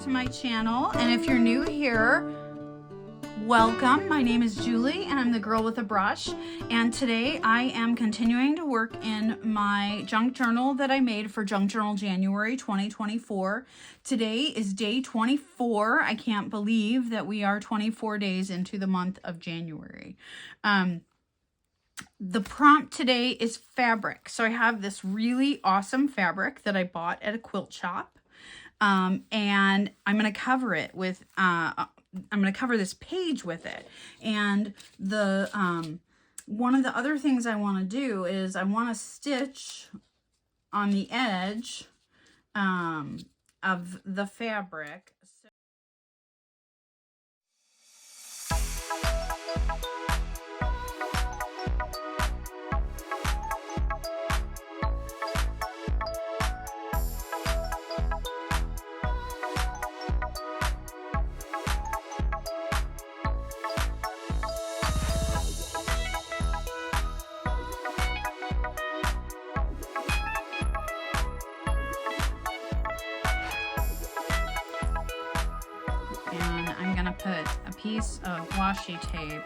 to my channel, and if you're new here, welcome. My name is Julie and I'm the girl with a brush, and today I am continuing to work in my junk journal that I made for Junk Journal January 2024. Today is day 24. I can't believe that we are 24 days into the month of January. The prompt today is fabric. So I have this really awesome fabric that I bought at a quilt shop. And I'm going to cover it with, I'm going to cover this page with it. And the, one of the other things I want to do is I want to stitch on the edge, of the fabric. And I'm going to put a piece of washi tape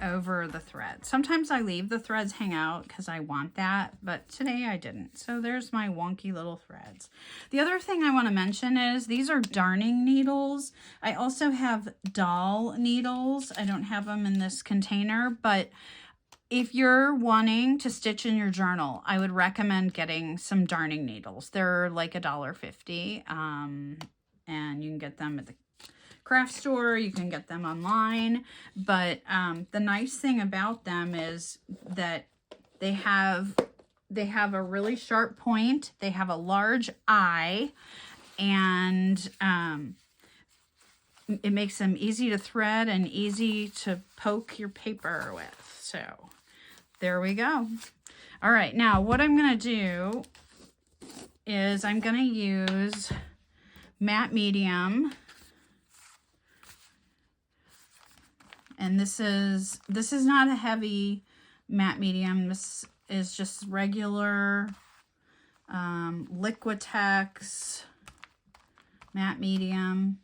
over the thread. Sometimes I leave the threads hang out because I want that, but today I didn't. So there's my wonky little threads. The other thing I want to mention is these are darning needles. I also have doll needles. I don't have them in this container, but if you're wanting to stitch in your journal, I would recommend getting some darning needles. They're like $1.50, and you can get them at the craft store. You can get them online. But the nice thing about them is that they have a really sharp point. They have a large eye, and it makes them easy to thread and easy to poke your paper with. So there we go. All right, now what I'm going to do is I'm going to use matte medium. And this is not a heavy matte medium. This is just regular Liquitex matte medium.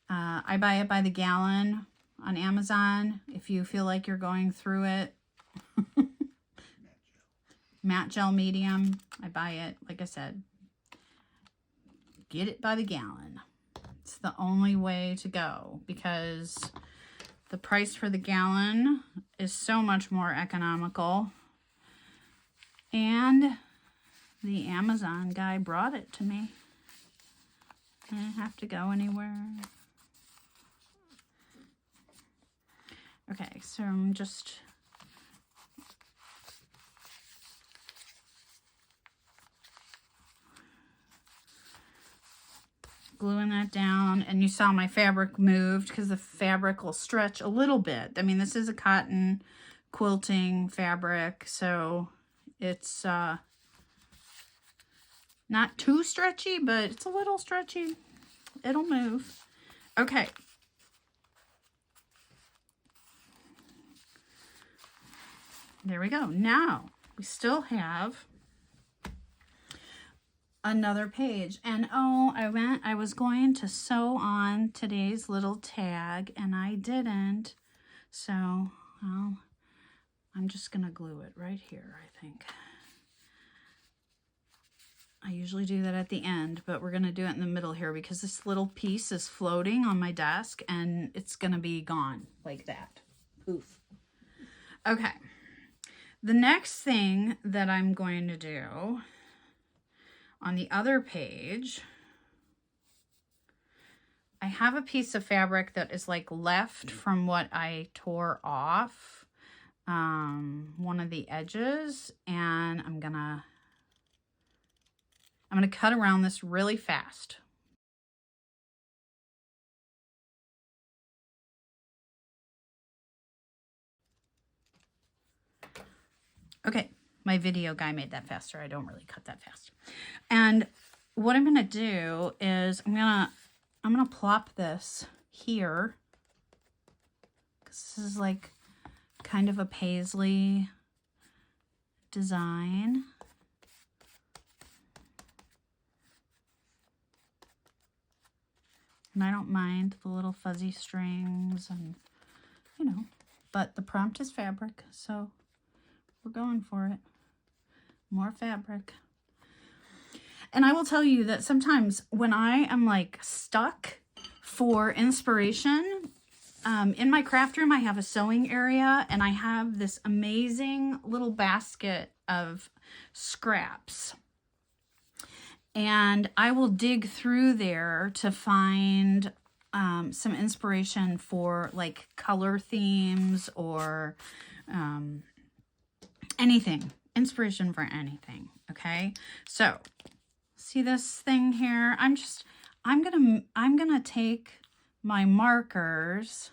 I buy it by the gallon on Amazon if you feel like you're going through it. Matte gel medium. I buy it, like I said, get it by the gallon. It's the only way to go because the price for the gallon is so much more economical. And the Amazon guy brought it to me. I didn't have to go anywhere. Okay, so I'm just gluing that down, and you saw my fabric moved because the fabric will stretch a little bit. I mean, this is a cotton quilting fabric, so it's not too stretchy, but it's a little stretchy. It'll move. Okay. There we go. Now we still have another page, and oh, I was going to sew on today's little tag and I didn't, so well, I'm just gonna glue it right here. I think I usually do that at the end, but we're gonna do it in the middle here because this little piece is floating on my desk and it's gonna be gone like that. Poof. Okay, the next thing that I'm going to do on the other page, I have a piece of fabric that is like left from what I tore off one of the edges, and I'm gonna cut around this really fast. Okay. My video guy made that faster. I don't really cut that fast. And what I'm going to do is I'm going to plop this here. This is like kind of a paisley design. And I don't mind the little fuzzy strings and, you know, but the prompt is fabric, so we're going for it. More fabric. And I will tell you that sometimes when I am like stuck for inspiration, in my craft room, I have a sewing area and I have this amazing little basket of scraps. And I will dig through there to find some inspiration for like color themes or anything. Inspiration for anything. Okay. So see this thing here? I'm gonna take my markers.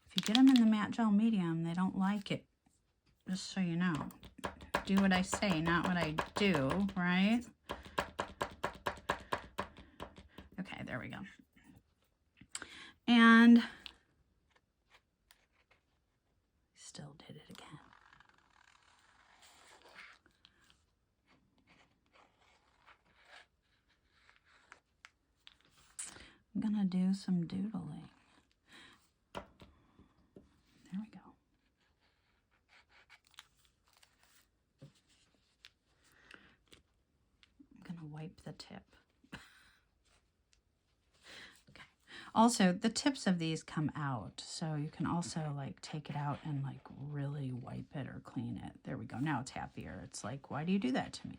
If you get them in the matte gel medium, they don't like it. Just so you know. Do what I say, not what I do, right? Okay, there we go. And still did it again. I'm gonna do some doodling. There we go. I'm gonna wipe the tip. Okay. Also, the tips of these come out, so you can also like take it out and like really wipe it or clean it. There we go. Now it's happier. It's like, why do you do that to me?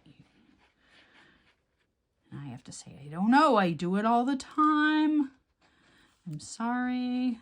And I have to say, I don't know. I do it all the time. I'm sorry.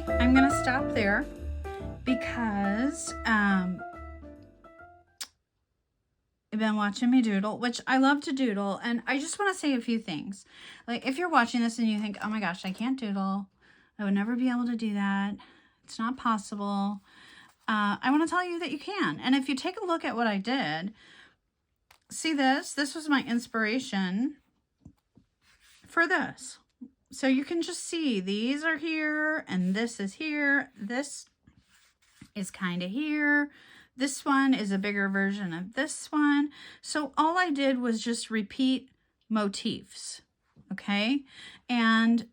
I'm going to stop there because you've been watching me doodle, which I love to doodle. And I just want to say a few things. Like if you're watching this and you think, oh my gosh, I can't doodle. I would never be able to do that. It's not possible. I want to tell you that you can. And if you take a look at what I did, see this? This was my inspiration for this. So you can just see these are here and this is here. This is kind of here. This one is a bigger version of this one. So all I did was just repeat motifs, okay? And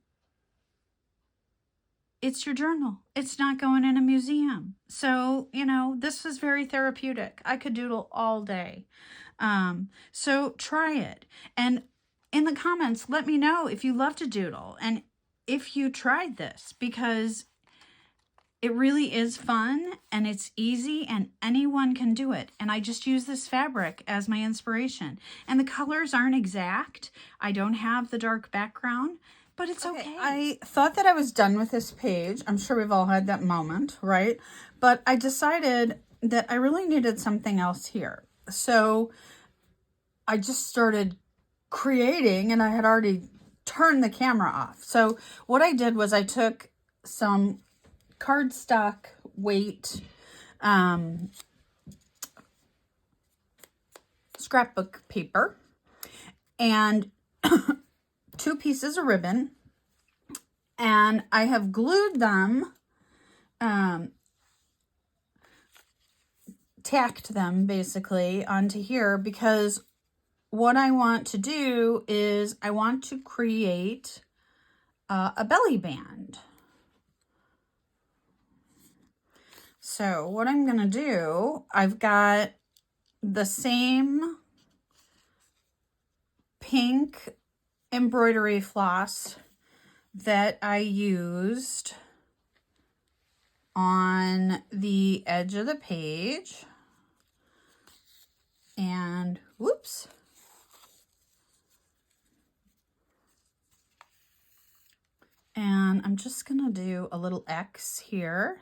it's your journal. It's not going in a museum. So, you know, this was very therapeutic. I could doodle all day. So try it. And in the comments, let me know if you love to doodle and if you tried this, because it really is fun and it's easy and anyone can do it. And I just use this fabric as my inspiration. And the colors aren't exact. I don't have the dark background, but it's okay. I thought that I was done with this page. I'm sure we've all had that moment, right? But I decided that I really needed something else here. So I just started creating, and I had already turned the camera off. So what I did was I took some cardstock weight scrapbook paper and 2 pieces of ribbon And I have glued them, tacked them basically onto here, because what I want to do is I want to create a belly band. So what I'm going to do, I've got the same pink embroidery floss that I used on the edge of the page. And whoops. And I'm just gonna do a little X here.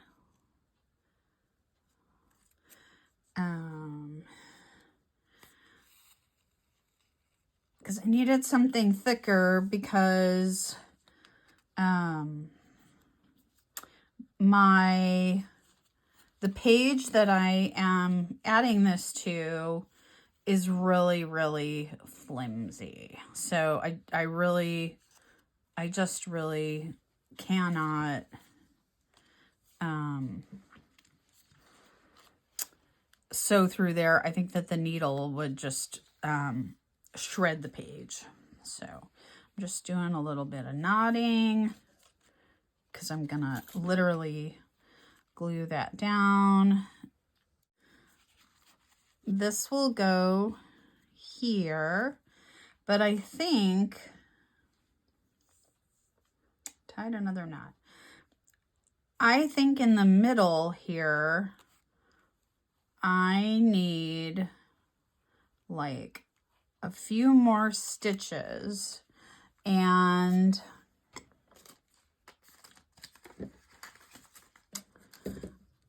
Because I needed something thicker, because the page that I am adding this to is really, really flimsy. So I just really cannot sew through there. I think that the needle would just shred the page. So I'm just doing a little bit of knotting, because I'm gonna literally glue that down. This will go here, but I think, tied another knot. I think in the middle here, I need like a few more stitches, and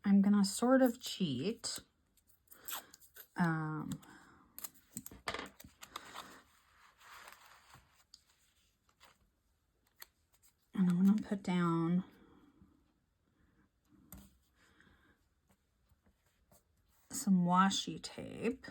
I'm gonna sort of cheat. And I'm gonna put down some washi tape.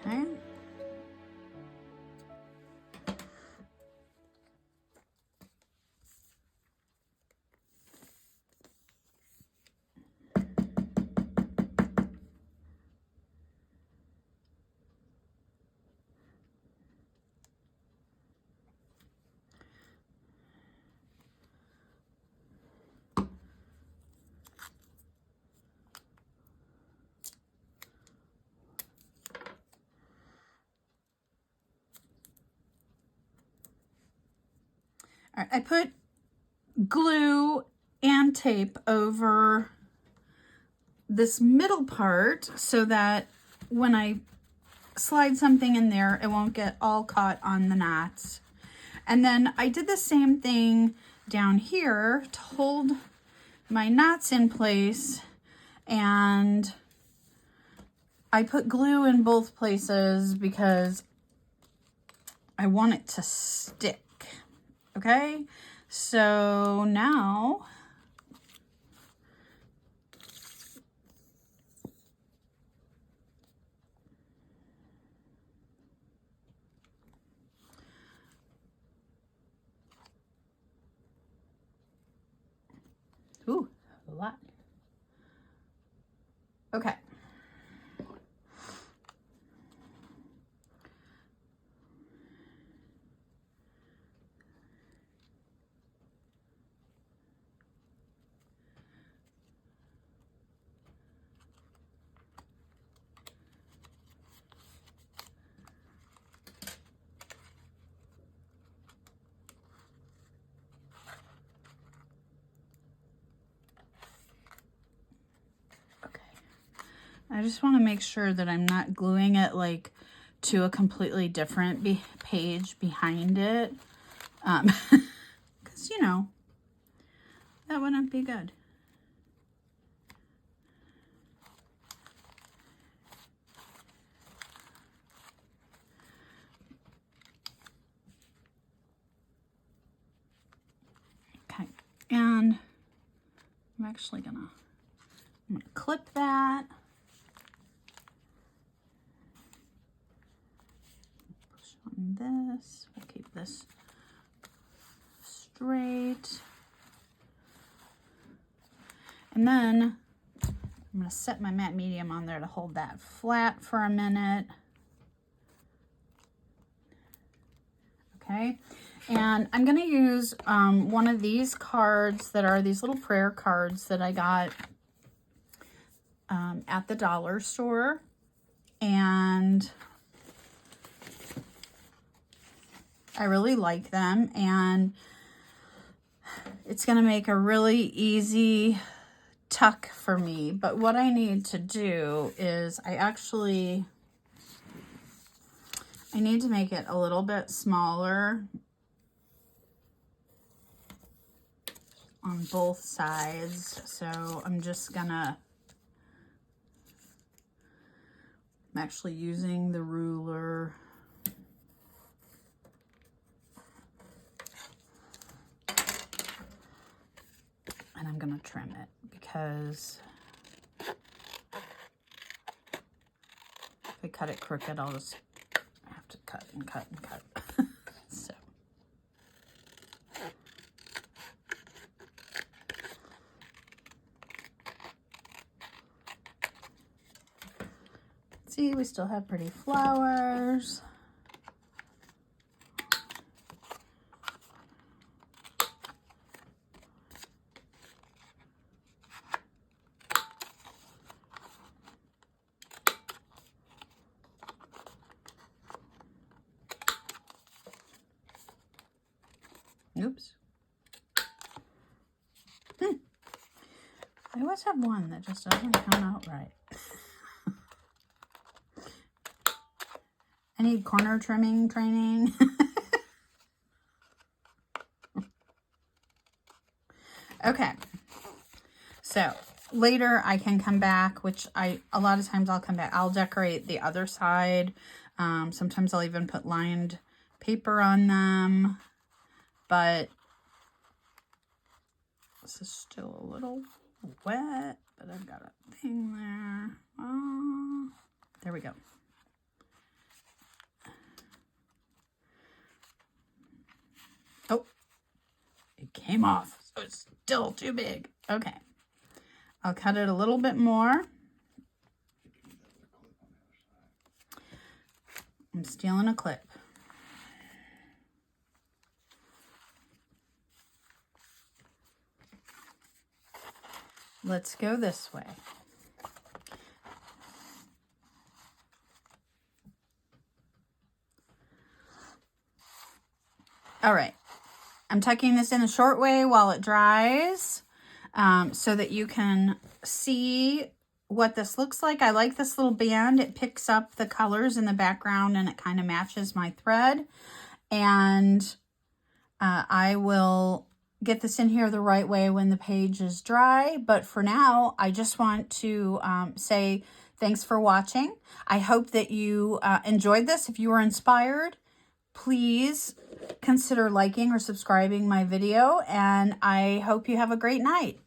Okay. All right, I put glue and tape over this middle part so that when I slide something in there, it won't get all caught on the knots. And then I did the same thing down here to hold my knots in place, and I put glue in both places because I want it to stick. Okay, so now ooh, a lot. Okay. Okay. I just want to make sure that I'm not gluing it like to a completely different page behind it. Because, you know, that wouldn't be good. Okay, and I'm actually gonna clip that. Push on this. We'll keep this straight. And then I'm gonna set my matte medium on there to hold that flat for a minute. Okay, and I'm gonna use one of these cards that are these little prayer cards that I got at the dollar store, and I really like them, and it's gonna make a really easy tuck for me. But what I need to do is I need to make it a little bit smaller on both sides. So I'm actually using the ruler. And I'm gonna trim it because if I cut it crooked, I'll just have to cut and cut and cut. So. See, we still have pretty flowers. Oops. I always have one that just doesn't come out right. I need corner trimming training. Okay. So later I can come back, which a lot of times I'll come back. I'll decorate the other side. Sometimes I'll even put lined paper on them. But this is still a little wet, but I've got a thing there. Oh, there we go. Oh, it came off, so it's still too big. Okay, I'll cut it a little bit more. I'm stealing a clip. Let's go this way. All right, I'm tucking this in the short way while it dries so that you can see what this looks like. I like this little band. It picks up the colors in the background and it kind of matches my thread. And I will get this in here the right way when the page is dry. But for now, I just want to say thanks for watching. I hope that you enjoyed this. If you were inspired, please consider liking or subscribing my video. And I hope you have a great night.